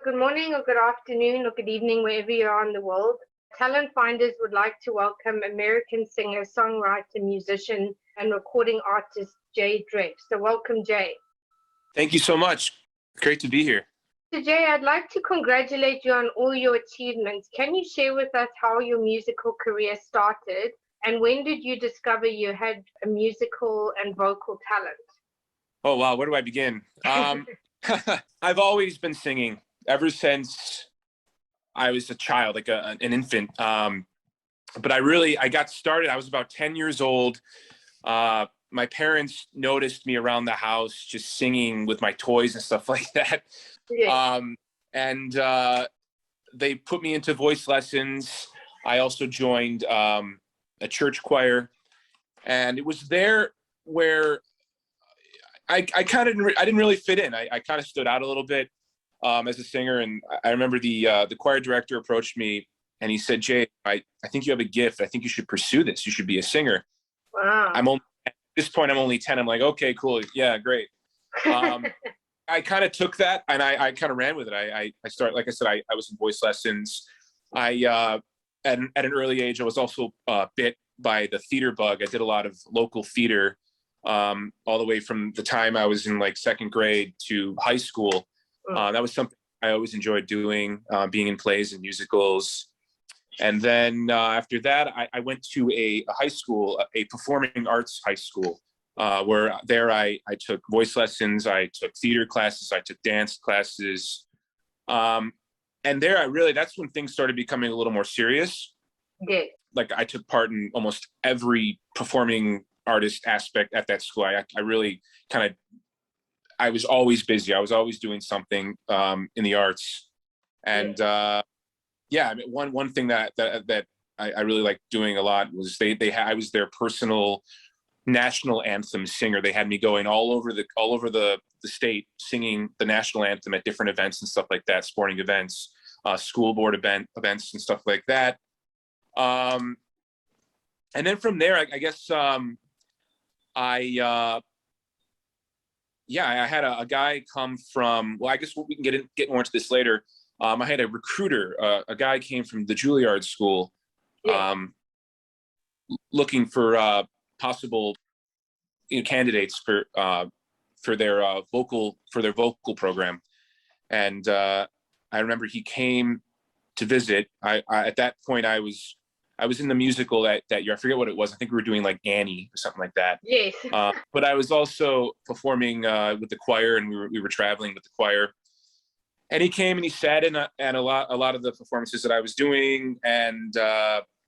Good morning or good afternoon or good evening, wherever you are in the world. Talent Finders would like to welcome American singer, songwriter, musician, and recording artist Jay Dref. So welcome, Jay. Thank you so much. Great to be here. So Jay, I'd like to congratulate you on all your achievements. Can you share with us how your musical career started, and when did you discover you had a musical and vocal talent? Oh, wow. Where do I begin? I've always been singing ever since I was a child, like an infant. But I got started, I was about 10 years old. My parents noticed me around the house just singing with my toys and stuff like that. Yeah. They put me into voice lessons. I also joined a church choir. And it was there where I didn't really fit in. I kind of stood out a little bit as a singer. And I remember the choir director approached me and he said, "Jay, I think you have a gift. I think you should pursue this. You should be a singer." Wow. At this point, I'm only 10. I'm like, okay, cool. Yeah, great. I kind of took that and I kind of ran with it. I started, like I said, I was in voice lessons. At an early age, I was also bit by the theater bug. I did a lot of local theater all the way from the time I was in like second grade to high school. That was something I always enjoyed doing, being in plays and musicals. And then after that, I went to a high school, a performing arts high school, where there I took voice lessons, I took theater classes, I took dance classes. And there that's when things started becoming a little more serious. Yeah. Like I took part in almost every performing artist aspect at that school. I really I was always busy. I was always doing something in the arts. And I mean, one thing that I really liked doing a lot was I was their personal national anthem singer. They had me going all over the state singing the national anthem at different events and stuff like that, sporting events, school board events and stuff like that. And then from there, I guess I had a guy come from, well, I guess we can get more into this later. I had a recruiter, a guy came from the Juilliard school, looking for possible candidates for their vocal program. And I remember he came to visit. At that point I was in the musical that year. I forget what it was. I think we were doing like Annie or something like that. Yes. But I was also performing with the choir, and we were traveling with the choir. And he came and he sat in at a lot of the performances that I was doing, and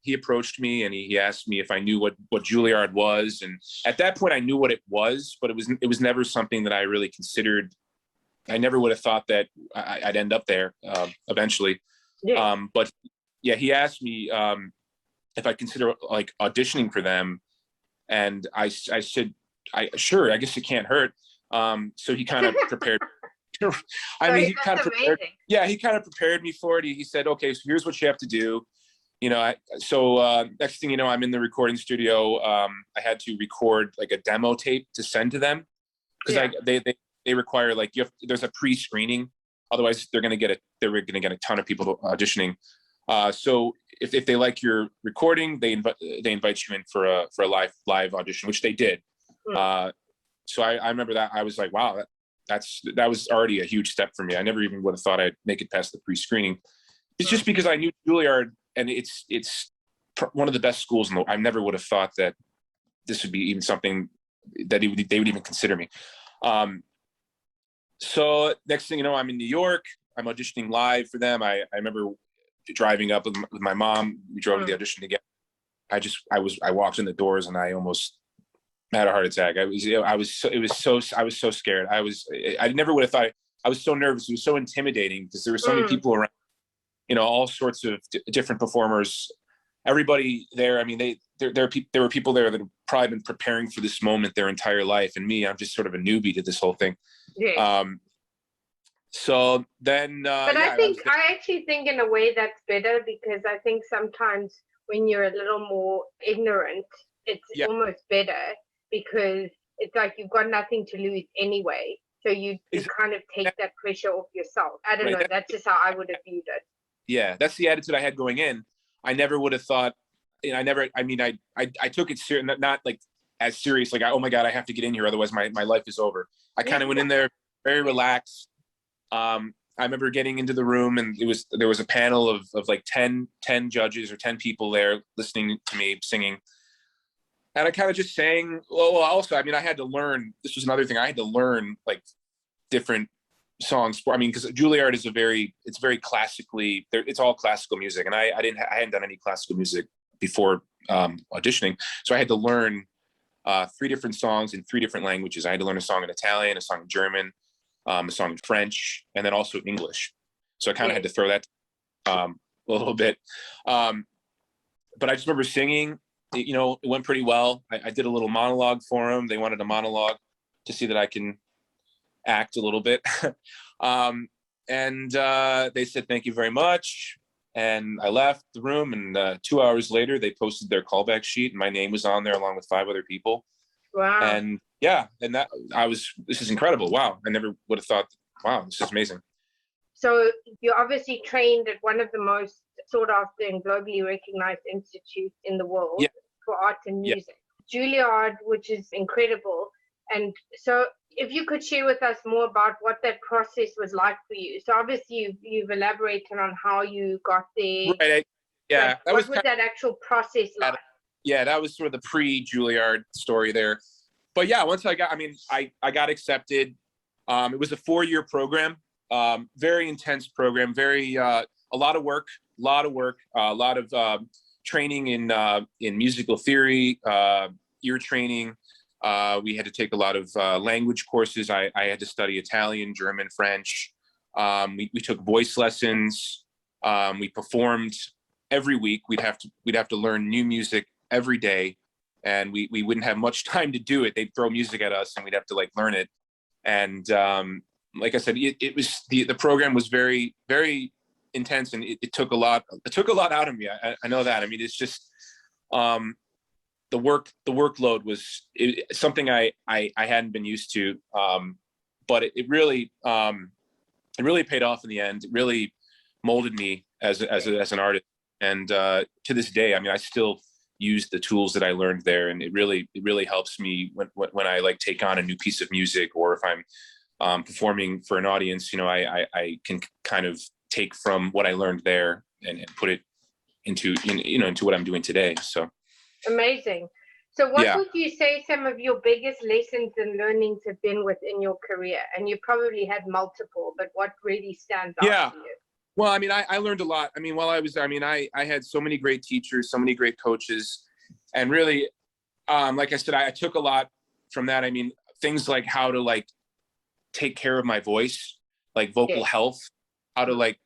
he approached me and he asked me if I knew what Juilliard was. And at that point, I knew what it was, but it was never something that I really considered. I never would have thought that I'd end up there eventually. Yeah. But yeah, he asked me if I consider like auditioning for them, and I said, sure, I guess it can't hurt. So he kind of prepared. He kind of prepared me for it. He said, okay, so here's what you have to do. Next thing you know, I'm in the recording studio. I had to record like a demo tape to send to them, because they require like there's a pre-screening. Otherwise, they're going to get a ton of people auditioning. So if they like your recording, they invite you in for a live audition, which they did. So I remember that. I was like, wow, that was already a huge step for me. I never even would have thought I'd make it past the pre-screening. It's just because I knew Juilliard, and it's one of the best schools in the world. I never would have thought that this would be even something that they would even consider me. So next thing you know, I'm in New York. I'm auditioning live for them. I remember driving up with my mom. We drove to the audition together. I walked in the doors and I almost had a heart attack. I was so scared. I never would have thought. I was so nervous. It was so intimidating because there were so many people around, all sorts of different performers, everybody there. I mean, there were people there that had probably been preparing for this moment their entire life. And me, I'm just sort of a newbie to this whole thing. Yeah. So then, but I actually think in a way that's better, because I think sometimes when you're a little more ignorant, it's almost better, because it's like you've got nothing to lose anyway. So you kind of take that pressure off yourself. I don't know. That's just how I would have viewed it. Yeah, that's the attitude I had going in. I never would have thought, I took it serious, not like as serious, like, oh my God, I have to get in here, otherwise my life is over. I kind of went in there very relaxed. I remember getting into the room, and there was a panel of like 10 judges or 10 people there listening to me singing. And I kind of just sang. Well, also, I had to learn, this was another thing, I had to learn like different songs because Juilliard is it's very classically, it's all classical music. And I hadn't done any classical music before auditioning. So I had to learn 3 different songs in 3 different languages. I had to learn a song in Italian, a song in German, a song in French, and then also English. So I kind of had to throw that a little bit. But I just remember singing, it went pretty well. I did a little monologue for them. They wanted a monologue to see that I can act a little bit. And they said, thank you very much. And I left the room, and 2 hours later, they posted their callback sheet, and my name was on there along with 5 other people. Wow. And this is incredible. Wow. I never would have thought, wow, this is amazing. So you obviously trained at one of the most sought after and globally recognized institutes in the world for art and music, Juilliard, which is incredible. And so if you could share with us more about what that process was like for you. So obviously you've elaborated on how you got there. Right. What was that actual process like? Yeah, that was sort of the pre-Juilliard story there. But yeah, once I got accepted. It was a 4-year program, very intense program, very a lot of work, a lot of training in musical theory, ear training. We had to take a lot of language courses. I had to study Italian, German, French. We took voice lessons. We performed every week. We'd have to learn new music every day, and we wouldn't have much time to do it. They'd throw music at us, and we'd have to like learn it. And like I said, it was the program was very, very intense, and it took a lot out of me. I know that. It's just the workload was something I hadn't been used to, but it really paid off in the end. It really molded me as an artist, and to this day, I still use the tools that I learned there, and it really helps me when I like take on a new piece of music, or if I'm performing for an audience. I can kind of take from what I learned there and put it into what I'm doing today. So. Amazing. So what would you say some of your biggest lessons and learnings have been within your career? And you probably had multiple, but what really stands out to you? Well, I learned a lot. While I was there, I had so many great teachers, so many great coaches, and really, like I said, I took a lot from that. Things like how to like take care of my voice, like vocal health, how to like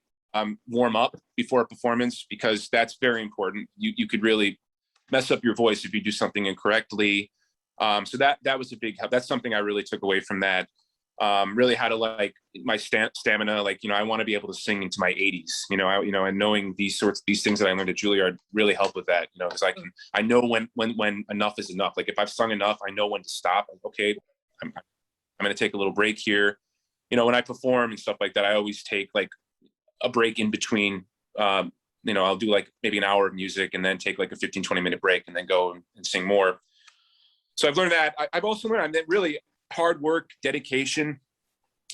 warm up before a performance, because that's very important. You could really mess up your voice if you do something incorrectly. So that was a big help. That's something I really took away from that. Really how to like my stamina, like, I want to be able to sing into my 80s, and knowing these things that I learned at Juilliard really help with that, because I know when enough is enough. Like if I've sung enough, I know when to stop. Like, okay, I'm going to take a little break here. When I perform and stuff like that, I always take like a break in between. I'll do like maybe an hour of music and then take like a 15-20 minute break and then go and sing more. So I've learned that. I've also learned that really hard work, dedication,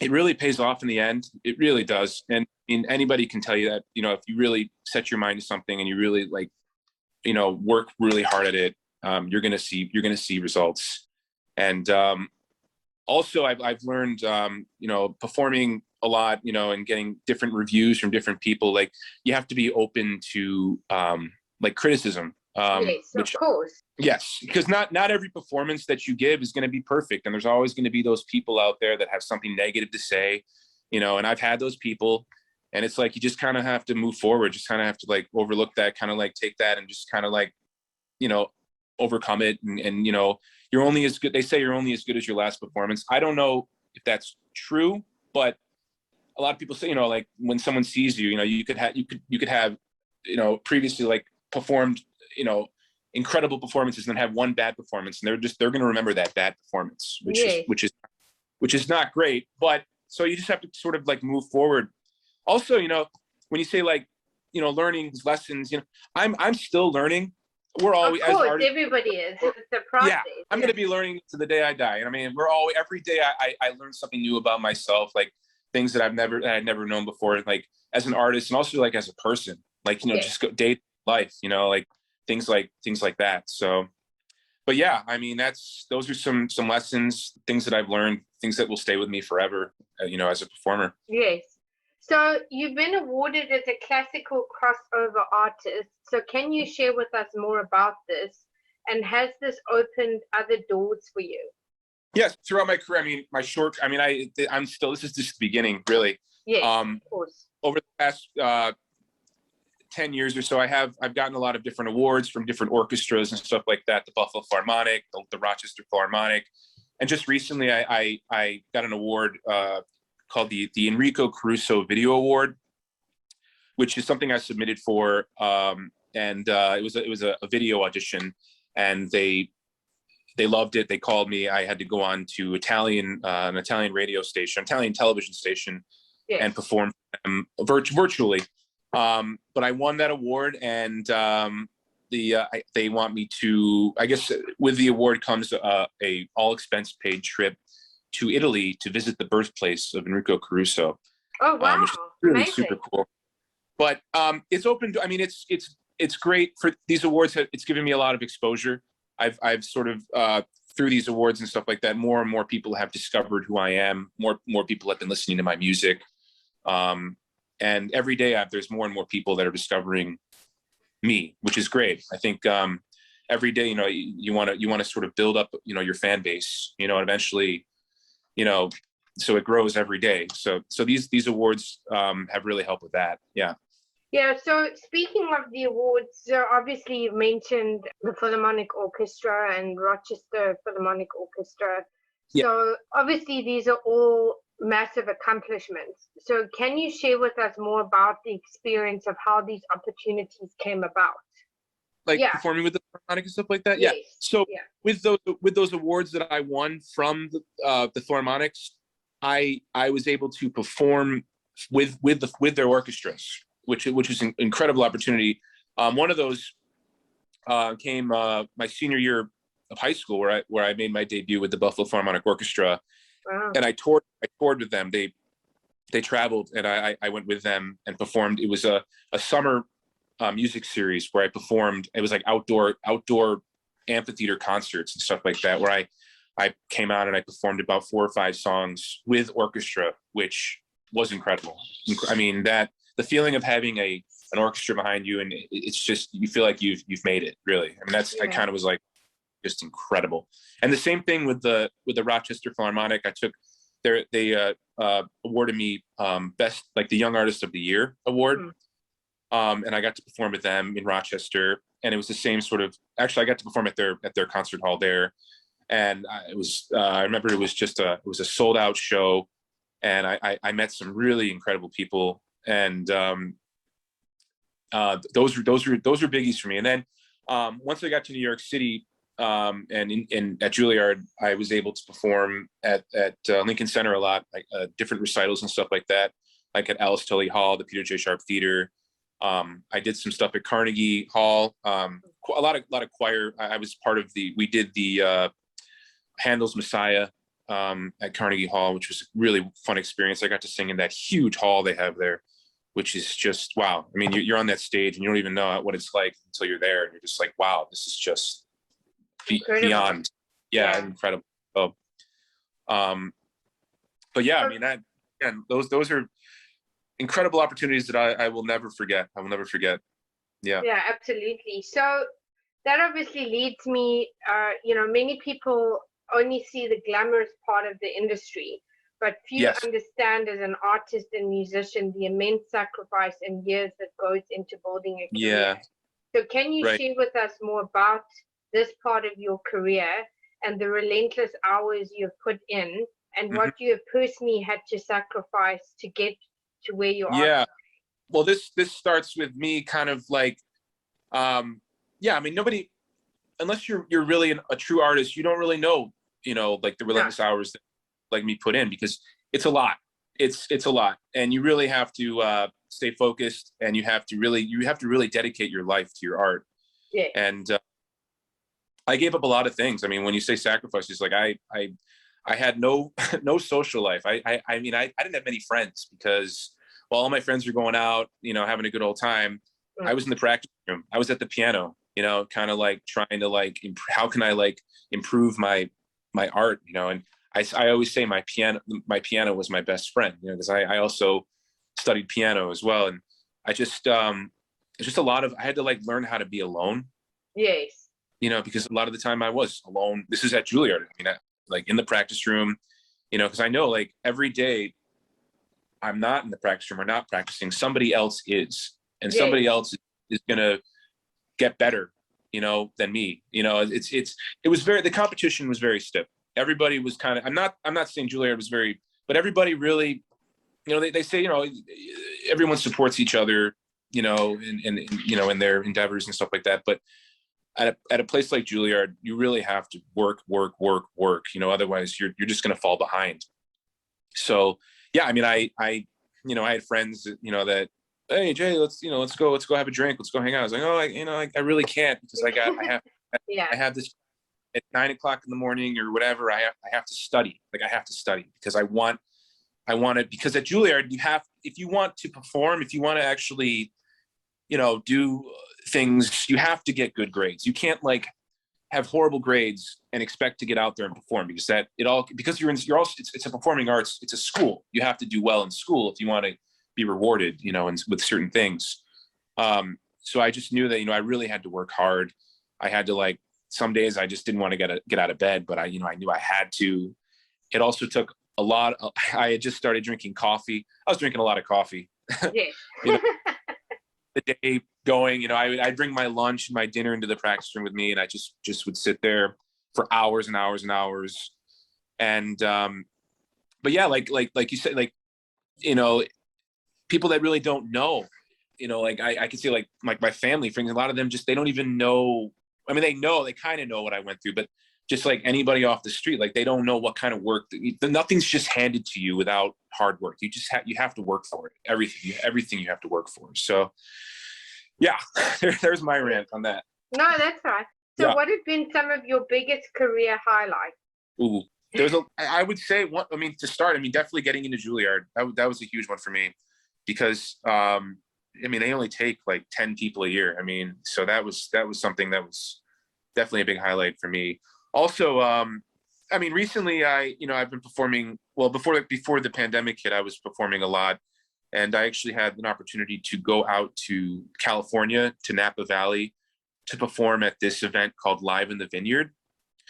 it really pays off in the end. It really does. And anybody can tell you that, if you really set your mind to something and you really like, work really hard at it, you're going to see results. And also I've learned, performing a lot, and getting different reviews from different people. Like you have to be open to like criticism. Yes, of course. Yes, because not every performance that you give is going to be perfect, and there's always going to be those people out there that have something negative to say, and I've had those people, and it's like you just kind of have to move forward, just kind of have to like overlook that, kind of like take that and just kind of like, overcome it, and you're only as good. They say you're only as good as your last performance. I don't know if that's true, but a lot of people say, like when someone sees you, you could have, previously like performed, incredible performances and then have one bad performance, and they're going to remember that bad performance, which is which is not great. But so you just have to sort of like move forward. Also, you know, when you say like, you know, learning lessons, you know, I'm still learning. We're always, of course, as artists, everybody is. It's a process. yeah, I'm going to be learning to the day I die. And I mean, we're always, every day I learn something new about myself, like things that I'd never known before, like as an artist and also like as a person, like, you know, just go day to life, you know, like things like that. So, but yeah, I mean, those are some lessons, things that I've learned, things that will stay with me forever, you know, as a performer. Yes. So you've been awarded as a classical crossover artist. So can you share with us more about this? And has this opened other doors for you? Yes, throughout my career, I mean, I'm still, this is just the beginning, really. Yes, of course. Over the past 10 years or so, I've gotten a lot of different awards from different orchestras and stuff like that, the Buffalo Philharmonic, the Rochester Philharmonic. And just recently, I got an award called the Enrico Caruso Video Award, which is something I submitted for. It was a video audition, and they loved it. They called me. I had to go on to an Italian radio station, Italian television station, and perform for them virtually. But I won that award, and they want me to, I guess with the award comes a all expense paid trip to Italy to visit the birthplace of Enrico Caruso. Oh, wow. Which is really amazing. super cool. But it's open to, I mean, it's great for these awards. It's given me a lot of exposure. I've sort of through these awards and stuff like that, more and more people have discovered who I am. More people have been listening to my music. And every day there's more and more people that are discovering me, which is great. I think every day, you know, you want to sort of build up, you know, your fan base, you know, and eventually, you know, so it grows every day. So these awards have really helped with that. Yeah. Yeah, so speaking of the awards, so obviously you've mentioned the Philharmonic Orchestra and Rochester Philharmonic Orchestra. So obviously these are all massive accomplishments. So can you share with us more about the experience of how these opportunities came about? Like performing with the Philharmonic and stuff like that? Yes. Yeah. So with those awards that I won from the Philharmonics, I was able to perform with their orchestras, which was an incredible opportunity. One of those came my senior year of high school, where I made my debut with the Buffalo Philharmonic Orchestra. Wow. And I toured with them. They traveled, and I went with them and performed. It was a summer music series where I performed. It was like outdoor amphitheater concerts and stuff like that, where I came out and I performed about 4 or 5 songs with orchestra, which was incredible. I mean, the feeling of having an orchestra behind you, and it's just, you feel like you've made it, really. I mean, I kind of was like, just incredible. And the same thing with the Rochester Philharmonic. They awarded me best, like the Young Artist of the Year award. And I got to perform with them in Rochester, and it was the same sort of, actually I got to perform at their concert hall there. And I remember it was a sold out show, and I met some really incredible people. And those were biggies for me. And then once I got to New York City, and at Juilliard, I was able to perform at Lincoln Center a lot, like different recitals and stuff like that, like at Alice Tully Hall, the Peter J. Sharp Theater. I did some stuff at Carnegie Hall, a lot of choir. I was part of we did the Handel's Messiah at Carnegie Hall, which was a really fun experience. I got to sing in that huge hall they have there, which is just, wow. I mean, you're on that stage and you don't even know what it's like until you're there, and you're just like, wow, this is just beyond, incredible. So, but yeah, I mean, those are incredible opportunities that I will never forget. I will never forget. Yeah. Yeah, absolutely. So that obviously leads me, many people only see the glamorous part of the industry, but few understand as an artist and musician the immense sacrifice and years that goes into building a career. Yeah. So can you share with us more about this part of your career and the relentless hours you've put in, and what you have personally had to sacrifice to get to where you are? Yeah. Well, this starts with me kind of like, I mean, nobody, unless you're really a true artist, you don't really know, like the relentless hours like me put in, because it's a lot. It's a lot, and you really have to stay focused, and you have to really dedicate your life to your art. Yeah. And I gave up a lot of things. I mean, when you say sacrifices, like I had no no social life. I mean, I didn't have many friends, because while all my friends were going out, having a good old time, I was in the practice room. I was at the piano, kind of like trying to like how can I like improve my art, and I always say my piano was my best friend, because I also studied piano as well, and I just it's just a lot of, I had to like learn how to be alone. Yes. Because a lot of the time I was alone. This is at Juilliard. I mean, like in the practice room, because I know like every day I'm not in the practice room or not practicing, somebody else is, and somebody else is going to get better, than me. It was the competition was very stiff. Everybody was kind of, I'm not saying Juilliard was very, but everybody really, they say, everyone supports each other, in their endeavors and stuff like that. But at a place like Juilliard, you really have to work. Otherwise you're just going to fall behind. So yeah, I mean, I had friends, that, hey Jay, let's go have a drink, let's go hang out. I was like, oh, I really can't, because I have this at 9 o'clock in the morning or whatever. I have to study. Like I have to study, because I want it, because at Juilliard if you want to perform, if you want to actually, do things, you have to get good grades. You can't like have horrible grades and expect to get out there and perform, because you're also, it's a performing arts, it's a school. You have to do well in school if you want to be rewarded, and with certain things. So I just knew that, I really had to work hard. I had to, like, some days I just didn't want to get out of bed, but I knew I had to. It also took a lot. I had just started drinking coffee. I was drinking a lot of coffee. Yeah. The day going, I'd bring my lunch and my dinner into the practice room with me, and I just would sit there for hours and hours and hours. And but yeah, like you said, like, people that really don't know, like I could say, like my family friends, a lot of them just, they don't even know. I mean, they kind of know what I went through, but just like anybody off the street, like they don't know what kind of work, nothing's just handed to you without hard work. You have to work for it. Everything you have to work for. So yeah, there's my rant on that. No, that's right. So what have been some of your biggest career highlights? Ooh, I would say to start, definitely getting into Juilliard. That was a huge one for me, because they only take like 10 people a year. So that was something that was definitely a big highlight for me. Also, recently I've been performing, well, before the pandemic hit, I was performing a lot. And I actually had an opportunity to go out to California, to Napa Valley, to perform at this event called Live in the Vineyard.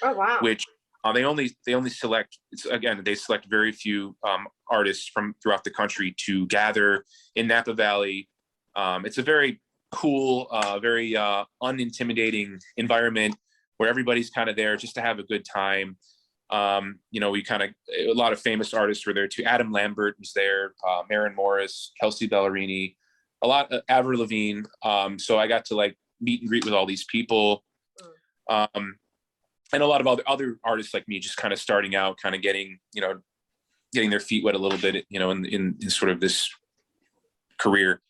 Oh, wow. Which they only select, they select very few artists from throughout the country to gather in Napa Valley. It's a very cool, very unintimidating environment where everybody's kind of there just to have a good time. We a lot of famous artists were there too. Adam Lambert was there, Maren Morris, Kelsey Ballerini, Avril Lavigne. So I got to like meet and greet with all these people. And a lot of other artists like me, just kind of starting out, kind of getting their feet wet a little bit, in sort of this career.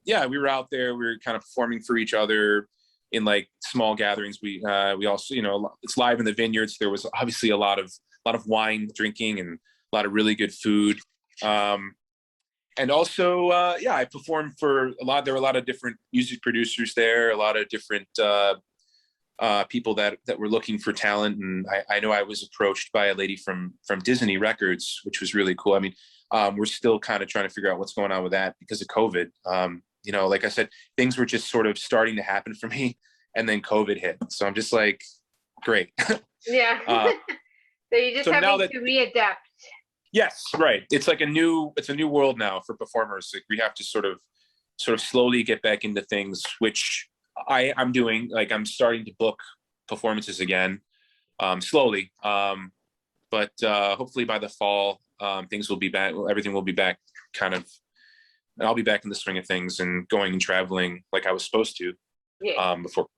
Yeah, we were out there, we were kind of performing for each other in like small gatherings. We also, it's Live in the Vineyards. There was obviously a lot of wine drinking and a lot of really good food. And also, I performed for there were a lot of different music producers there, a lot of different people that were looking for talent. And I know I was approached by a lady from Disney Records, which was really cool. We're still kind of trying to figure out what's going on with that because of COVID. Like I said, things were just sort of starting to happen for me, and then COVID hit. So I'm just like, great. Yeah. So you're just having to readapt. Yes, right. It's like a new world now for performers. Like we have to sort of slowly get back into things, which I'm doing. Like I'm starting to book performances again, slowly. But hopefully by the fall, things will be back. Everything will be back kind of, and I'll be back in the swing of things and going and traveling like I was supposed to, before.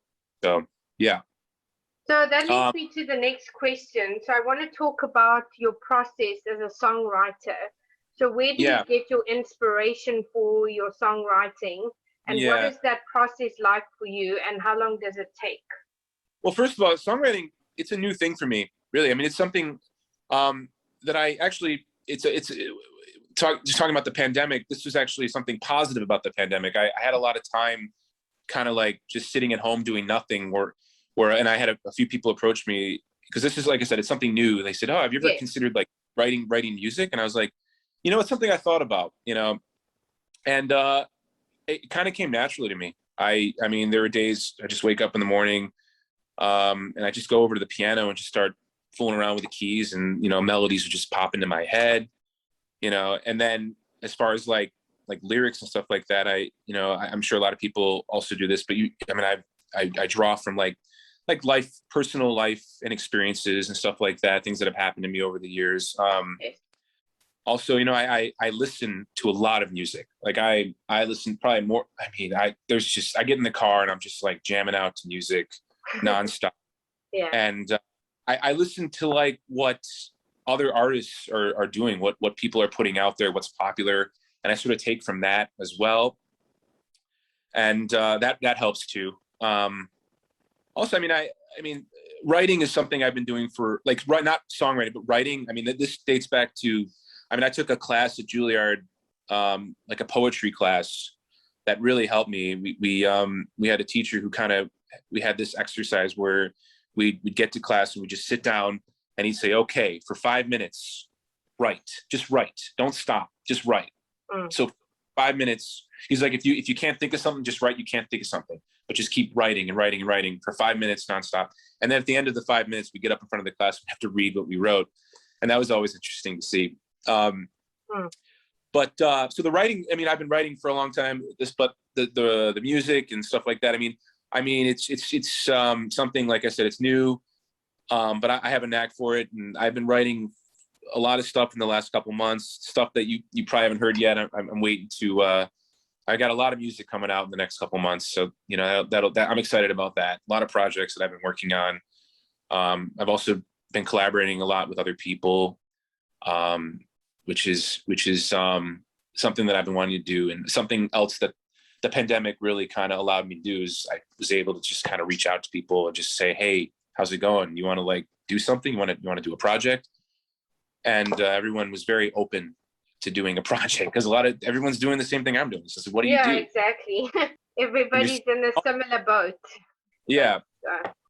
So, yeah. So that leads me to the next question. So I want to talk about your process as a songwriter. So where do you get your inspiration for your songwriting? And what is that process like for you, and how long does it take? Well, first of all, songwriting, it's a new thing for me, really. I mean, it's something that I actually, just talking about the pandemic, this was actually something positive about the pandemic. I had a lot of time kind of like just sitting at home doing nothing, and I had a few people approach me, because this is, like I said, it's something new. They said, oh, have you ever considered like writing music? And I was like, it's something I thought about, and it kind of came naturally to me. I mean, there were days I just wake up in the morning, and I just go over to the piano and just start fooling around with the keys, and, melodies would just pop into my head, and then as far as like lyrics and stuff like that, I'm sure a lot of people also do this, but I draw from like life, personal life and experiences and stuff like that, things that have happened to me over the years. Also, I listen to a lot of music. Like I listen probably more. I mean, I get in the car and I'm just like jamming out to music nonstop. And I listen to like what other artists are doing, what people are putting out there, what's popular, and I sort of take from that as well. And that helps too. Also, I mean, writing is something I've been doing for not songwriting, but writing. I mean, this dates back to. I took a class at Juilliard, like a poetry class, that really helped me. We had a teacher who we had this exercise where we'd get to class and we'd just sit down and he'd say, okay, for 5 minutes, just write, don't stop, just write. So 5 minutes, he's like, if you can't think of something, just write. You can't think of something, but just keep writing and writing and writing for 5 minutes nonstop. And then at the end of the 5 minutes, we get up in front of the class, we have to read what we wrote. And that was always interesting to see. But so the writing, I've been writing for a long time, but the music and stuff like that. It's something, like I said, it's new, but I have a knack for it, and I've been writing a lot of stuff in the last couple months, stuff that you probably haven't heard yet. I'm waiting to, I got a lot of music coming out in the next couple months. So, I'm excited about that. A lot of projects that I've been working on. I've also been collaborating a lot with other people, which is something that I've been wanting to do. And something else that the pandemic really kind of allowed me to do is I was able to just kind of reach out to people and just say, hey, how's it going? You want to do something? You want to do a project? And everyone was very open to doing a project, because everyone's doing the same thing I'm doing. So what do you do? Yeah, exactly. Everybody's in a similar boat. Yeah.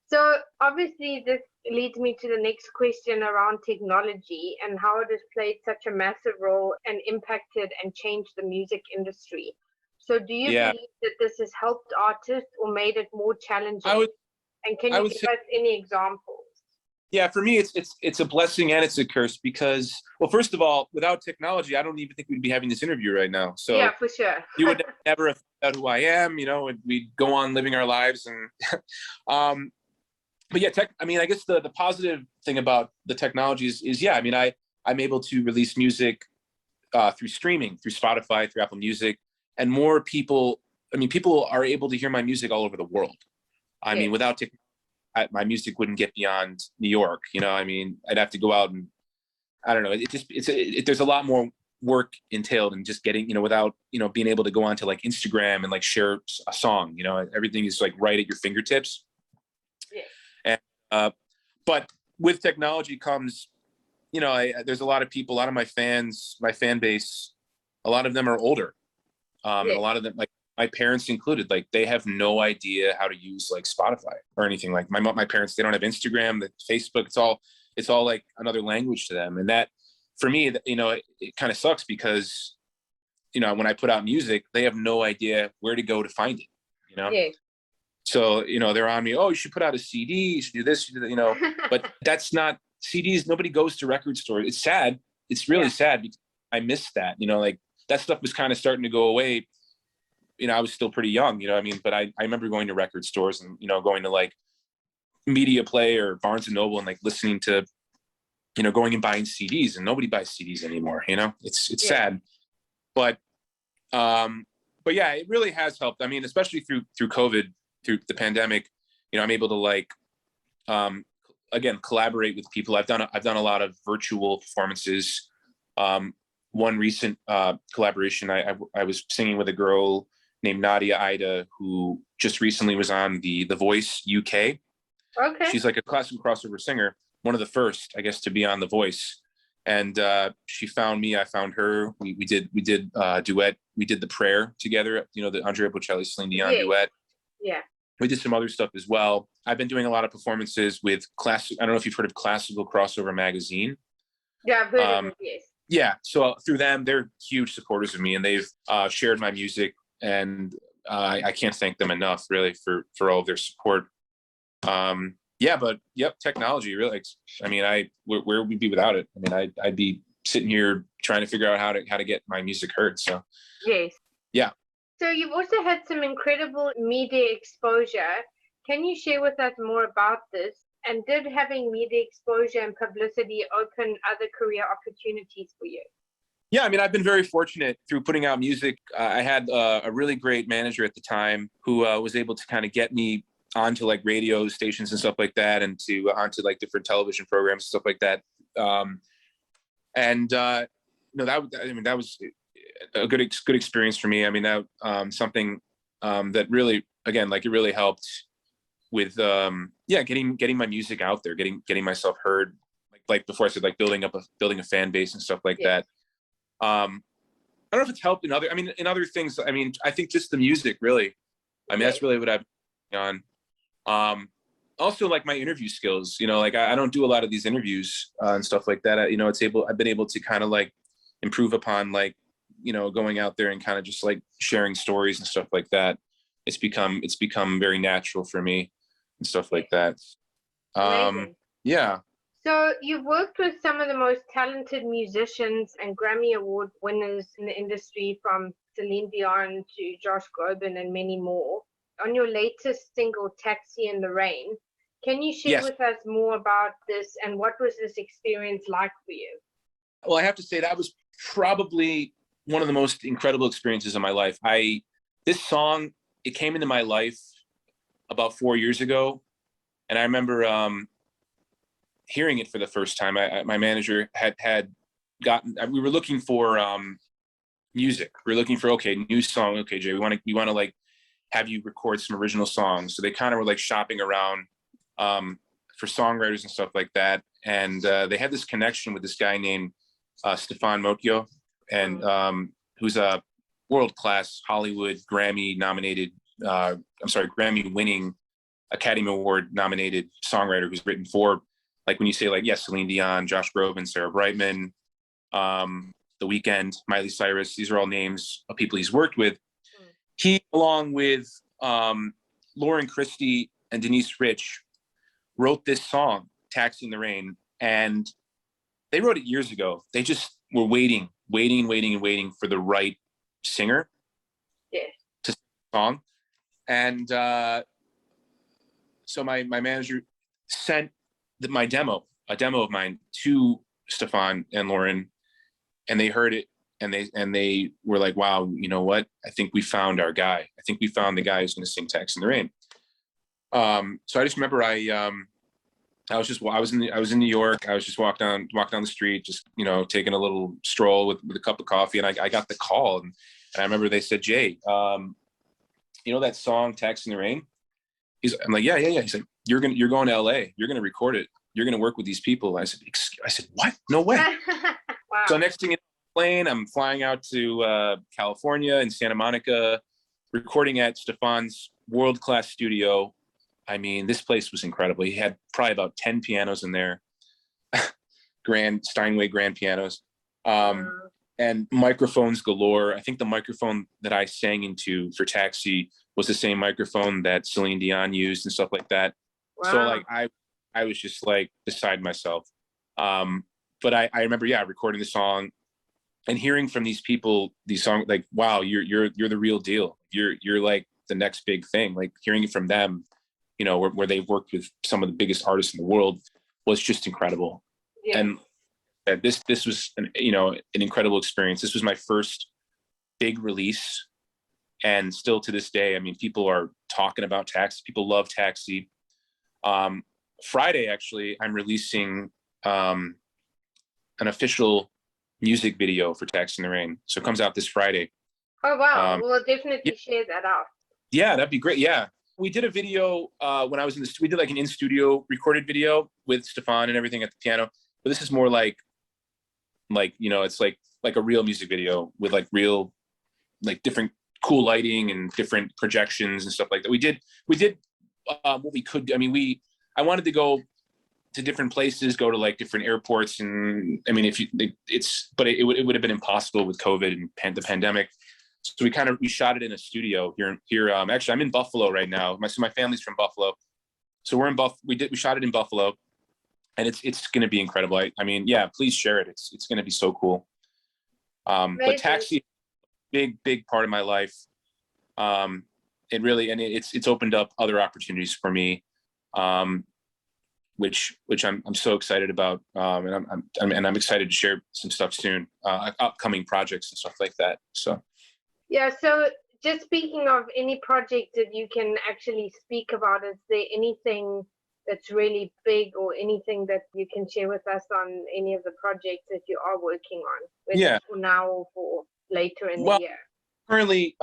So obviously this leads me to the next question around technology and how it has played such a massive role and impacted and changed the music industry. So do you believe that this has helped artists or made it more challenging? And can you give us any examples? Yeah, for me, it's a blessing and it's a curse, because, well, first of all, without technology, I don't even think we'd be having this interview right now. So yeah, for sure. You would never have found out who I am, and we'd go on living our lives. And but yeah, I guess the positive thing about the technology is I'm able to release music through streaming, through Spotify, through Apple Music, and more people. People are able to hear my music all over the world. Without technology, my music wouldn't get beyond New York. I'd have to go out, and I don't know. There's a lot more work entailed in just getting, without, being able to go onto like Instagram and like share a song. Everything is like right at your fingertips. Yeah. And but with technology comes, there's a lot of people, a lot of my fans, my fan base, a lot of them are older. And a lot of them, like my parents included, like they have no idea how to use like Spotify or anything. Like my parents, they don't have Instagram, the Facebook. It's all like another language to them. And that, for me, it kind of sucks, because, when I put out music, they have no idea where to go to find it. Yeah. So, they're on me. Oh, you should put out a CD. You should do this. You should do that, But that's not CDs. Nobody goes to record stores. It's sad. It's really sad, because I miss that. Like that stuff was kind of starting to go away. I was still pretty young, but I remember going to record stores and, going to like Media Play or Barnes and Noble and like listening to, going and buying CDs, and nobody buys CDs anymore. It's sad, but yeah, it really has helped. Especially through COVID, through the pandemic, I'm able to like again, collaborate with people. I've done a lot of virtual performances. One recent collaboration, I was singing with a girl named Nadia Ida, who just recently was on the Voice UK. Okay. She's like a classical crossover singer, one of the first, I guess, to be on The Voice. And she found me, I found her. We did duet. We did The Prayer together, you know, the Andrea Bocelli Celine Dion duet. Yeah. We did some other stuff as well. I've been doing a lot of performances with classic. I don't know if you've heard of Classical Crossover Magazine. Yeah, I've heard of it, yes. Yeah, so through them, they're huge supporters of me, and they've shared my music, and I can't thank them enough, really, for all of their support. Yeah, but yep, technology really. I mean, where would we be without it? I mean, I'd be sitting here trying to figure out how to get my music heard. So yes, yeah. So you've also had some incredible media exposure. Can you share with us more about this? And did having media exposure and publicity open other career opportunities for you? Yeah, I mean, I've been very fortunate through putting out music. I had a really great manager at the time who was able to kind of get me onto like radio stations and stuff like that, and onto like different television programs, stuff like that. That was a good experience for me. I mean, that something that really, again, like it really helped with getting my music out there, getting myself heard. Like before I said, like building a fan base and stuff like that. I don't know if it's helped in other things. I mean, I think just the music really. I mean, that's really what I've been on. Also like my interview skills, you know, like I don't do a lot of these interviews and stuff like that. You know, I've been able to kind of like improve upon, like, you know, going out there and kind of just like sharing stories and stuff like that. It's become very natural for me and stuff like that. Yeah. So you've worked with some of the most talented musicians and Grammy Award winners in the industry, from Celine Dion to Josh Groban and many more. On your latest single, Taxi in the Rain, can you share with us more about this, and what was this experience like for you? Well, I have to say that was probably one of the most incredible experiences of my life. This song, it came into my life about 4 years ago, and I remember hearing it for the first time. My manager had gotten. We were looking for music. We were looking for new song. Okay, Jay, we want to like have you record some original songs. So they kind of were like shopping around for songwriters and stuff like that. And they had this connection with this guy named Stefan Mocchio, and who's a world-class Hollywood Grammy-winning, Academy Award-nominated songwriter who's written for, like, when you say, like, Celine Dion, Josh Groban, Sarah Brightman, The Weeknd, Miley Cyrus, these are all names of people he's worked with. He, along with Lauren Christie and Denise Rich, wrote this song, Taxi in the Rain, and they wrote it years ago. They just were waiting for the right singer to sing the song. And so my manager sent a demo of mine to Stefan and Lauren, and they heard it, and they were like, wow, you know what? I think we found our guy. I think we found the guy who's going to sing Taxi in the Rain. So I just remember I was in New York. I was just walking down the street, just, you know, taking a little stroll with a cup of coffee, and I got the call, and I remember they said, Jay, you know that song Taxi in the Rain? I'm like, yeah. He's like, you're going to LA. You're going to record it. You're going to work with these people. I said, what? No way. Wow. So next thing in the plane, I'm flying out to California in Santa Monica, recording at Stefan's world-class studio. I mean, this place was incredible. He had probably about 10 pianos in there, Steinway grand pianos, and microphones galore. I think the microphone that I sang into for Taxi was the same microphone that Celine Dion used and stuff like that. Wow. So like I was just like beside myself. But I remember, recording the song and hearing from these people, these songs, like, wow, you're the real deal. You're like the next big thing. Like hearing it from them, you know, where they've worked with some of the biggest artists in the world, was just incredible. Yeah. And this was an incredible experience. This was my first big release, and still to this day, I mean, people are talking about Taxi. People love Taxi. Friday, actually, I'm releasing an official music video for Taxi in the Rain. So it comes out this Friday. Oh, wow. We'll definitely share that out. Yeah, that'd be great. Yeah. We did a video when I was in the we did like an in-studio recorded video with Stefan and everything at the piano. But this is more like, it's like a real music video with like real, like different cool lighting and different projections and stuff like that. We did what we could. I mean, I wanted to go to different places, go to like different airports, and I mean, but it would have been impossible with COVID and the pandemic. So we shot it in a studio here. Actually, I'm in Buffalo right now. My family's from Buffalo, so we're in we shot it in Buffalo, and it's going to be incredible. I mean, yeah, please share it. It's going to be so cool. But Taxi, big part of my life. It really, and it's opened up other opportunities for me, which I'm so excited about. And I'm excited to share some stuff soon, upcoming projects and stuff like that. So. Yeah. So just speaking of any project that you can actually speak about, is there anything that's really big or anything that you can share with us on any of the projects that you are working on, whether for now or for later in the year? Currently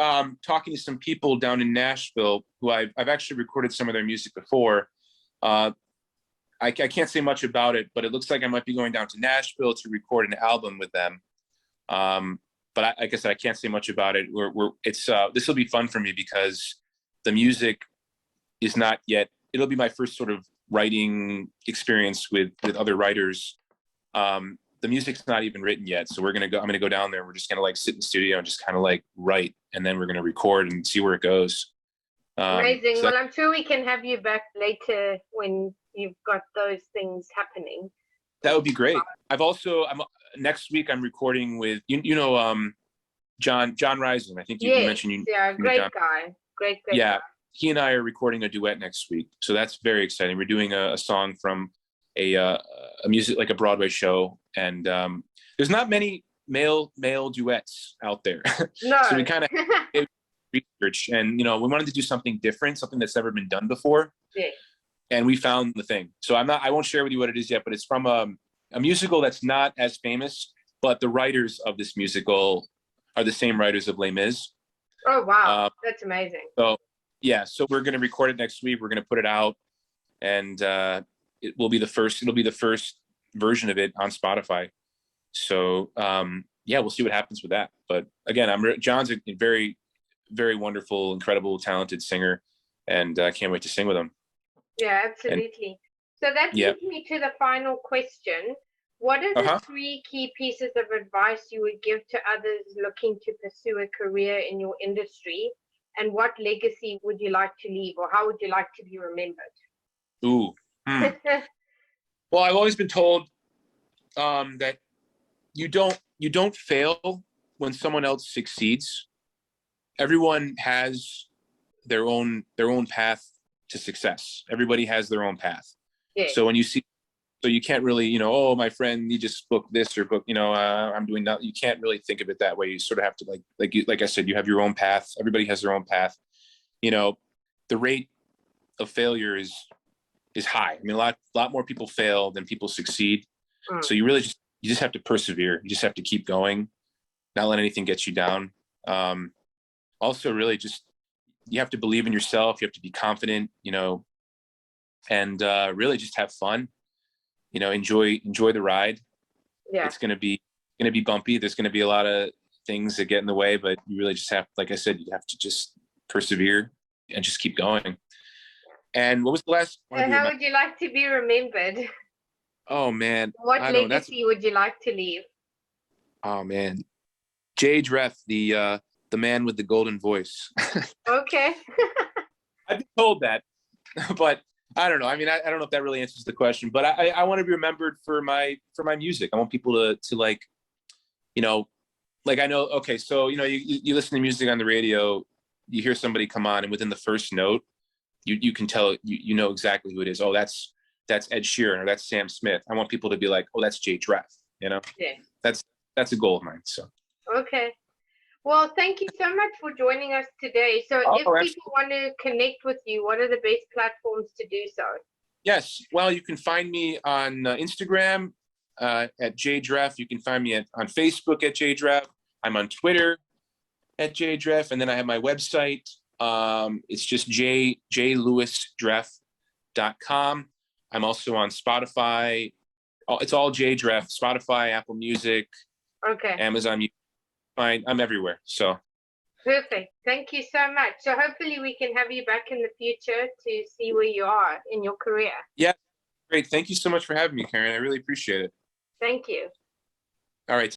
talking to some people down in Nashville who I've actually recorded some of their music before. I can't say much about it, but it looks like I might be going down to Nashville to record an album with them. But like I said, I can't say much about it. This will be fun for me because the music is not yet. It'll be my first sort of writing experience with other writers. The music's not even written yet, so I'm gonna go down there. We're just gonna like sit in the studio and just kind of like write, and then we're gonna record and see where it goes. Amazing. Well, I'm sure we can have you back later when you've got those things happening. That would be great. Next week I'm recording with John Reisman. I think you mentioned great guy. Great yeah, guy. He and I are recording a duet next week, so that's very exciting. We're doing a song from a music, like a Broadway show, and there's not many male duets out there. No. So we kind of did research, and we wanted to do something different, something that's never been done before. Yeah. And we found the thing. So I won't share with you what it is yet, but it's from a musical that's not as famous, but the writers of this musical are the same writers of Les Mis. Oh wow, that's amazing. So yeah, so we're going to record it next week. We're going to put it out, and it'll be the first version of it on Spotify. So yeah, we'll see what happens with that. But again, John's a very, very wonderful, incredible, talented singer, and I can't wait to sing with him. Yeah, absolutely. So that leads me to the final question. What are the 3 key pieces of advice you would give to others looking to pursue a career in your industry? And what legacy would you like to leave, or how would you like to be remembered? Ooh. Well, I've always been told that you don't fail when someone else succeeds. Everyone has their own path to success. Everybody has their own path. Yeah. So when you see, so you can't really, oh, my friend, you just booked this or book, I'm doing that. You can't really think of it that way. You sort of have to like I said, you have your own path. Everybody has their own path. The rate of failure is high. I mean, a lot more people fail than people succeed. So you just have to persevere. You just have to keep going, not let anything get you down. Also, really just, you have to believe in yourself. You have to be confident, and really just have fun. Enjoy the ride. Yeah. It's gonna be bumpy. There's gonna be a lot of things that get in the way, but you really just have, like I said, you have to just persevere and just keep going. And what was the last one? How would you like to be remembered? Oh man. What legacy would you like to leave? Oh man. Jay Dref, the man with the golden voice. Okay. I've been told that, but I don't know. I mean, I don't know if that really answers the question, but I want to be remembered for my music. I want people to like, like I know, okay, so, you listen to music on the radio, you hear somebody come on, and within the first note, you can tell, you know exactly who it is. Oh, that's Ed Sheeran, or that's Sam Smith. I want people to be like, oh, that's Jay Dref, Yeah. That's a goal of mine, so. Okay. Well, thank you so much for joining us today. So if people want to connect with you, what are the best platforms to do so? Yes. Well, you can find me on Instagram at Jay Dref. You can find me on Facebook at Jay Dref. I'm on Twitter at Jay Dref, and then I have my website. It's just jlewisdref.com. I'm also on Spotify. Oh, it's all Jay Dref. Spotify, Apple Music, Okay. Amazon Music. Fine, I'm everywhere. So Perfect. Thank you so much. So hopefully we can have you back in the future to see where you are in your career. yeah, great. Thank you so much for having me, Karen. I really appreciate it. Thank you. All right.